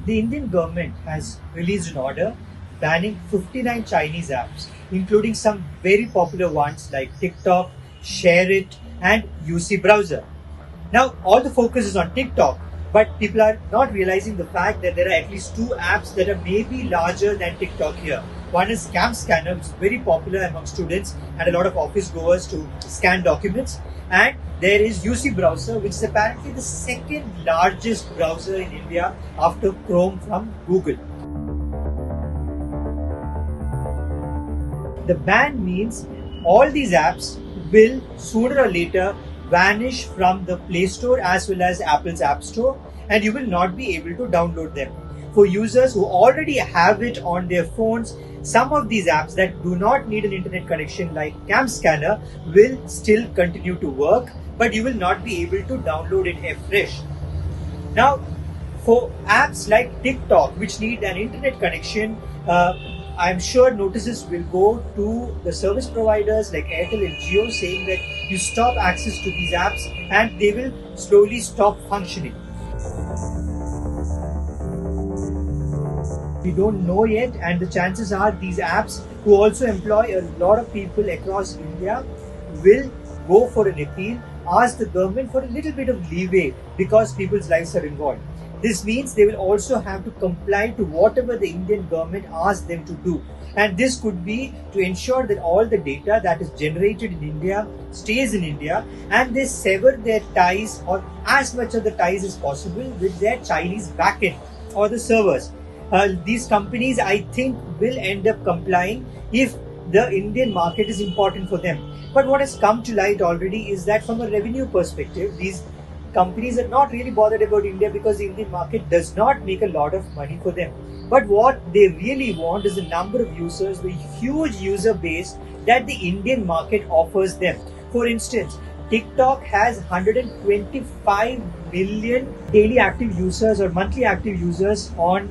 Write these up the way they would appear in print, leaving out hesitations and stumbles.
The Indian government has released an order banning 59 Chinese apps, including some very popular ones like TikTok, ShareIt, and UC Browser. Now, all the focus is on TikTok, but people are not realizing the fact that there are at least two apps that are maybe larger than TikTok here. One is Cam Scanner, which is very popular among students and a lot of office goers to scan documents. And there is UC Browser, which is apparently the second largest browser in India after Chrome from Google. The ban means all these apps will sooner or later vanish from the Play Store as well as Apple's App Store, and you will not be able to download them. For users who already have it on their phones, some of these apps that do not need an internet connection like Cam Scanner will still continue to work, but you will not be able to download it afresh. Now, for apps like TikTok, which need an internet connection, I'm sure notices will go to the service providers like Airtel and Jio saying that you stop access to these apps and they will slowly stop functioning. We don't know yet, and the chances are these apps, who also employ a lot of people across India, will go for an appeal, ask the government for a little bit of leeway because people's lives are involved. This means they will also have to comply to whatever the Indian government asks them to do. And this could be to ensure that all the data that is generated in India stays in India, and they sever their ties, or as much of the ties as possible, with their Chinese backend or the servers. These companies, I think, will end up complying if the Indian market is important for them. But what has come to light already is that from a revenue perspective, these companies are not really bothered about India because the Indian market does not make a lot of money for them. But what they really want is the number of users, the huge user base that the Indian market offers them. For instance, TikTok has 125 million daily active users or monthly active users on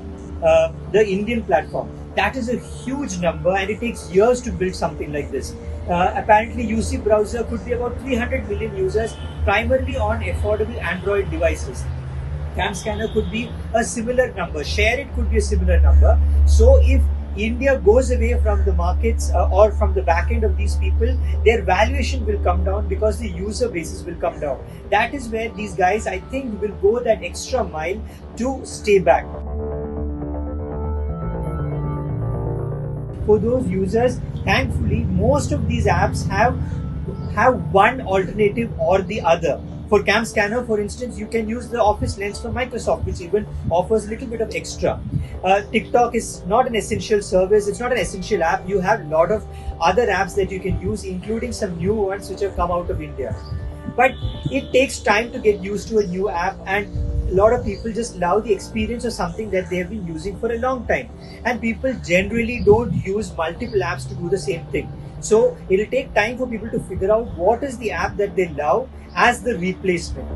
the Indian platform. That is a huge number, and it takes years to build something like this. Apparently, UC Browser could be about 300 million users, primarily on affordable Android devices. Cam Scanner could be a similar number. ShareIt could be a similar number. So, if India goes away from the markets or from the back end of these people, their valuation will come down because the user bases will come down. That is where these guys, I think, will go that extra mile to stay back. For those users, thankfully, most of these apps have one alternative or the other. For Cam Scanner, for instance, you can use the Office Lens from Microsoft, which even offers a little bit of extra. TikTok is not an essential service, it's not an essential app. You have a lot of other apps that you can use, including some new ones which have come out of India. But it takes time to get used to a new app, and a lot of people just love the experience of something that they have been using for a long time. And people generally don't use multiple apps to do the same thing. So it'll take time for people to figure out what is the app that they love as the replacement.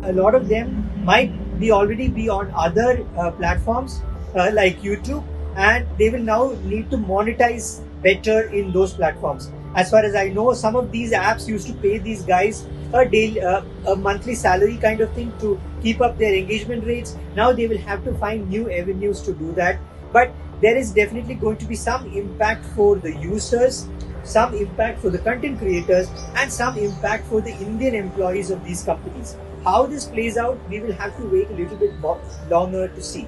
A lot of them might already be on other platforms like YouTube, and they will now need to monetize better in those platforms. As far as I know, some of these apps used to pay these guys a monthly salary kind of thing to keep up their engagement rates. Now they will have to find new avenues to do that. But there is definitely going to be some impact for the users, some impact for the content creators, and some impact for the Indian employees of these companies. How this plays out, we will have to wait a little bit longer to see.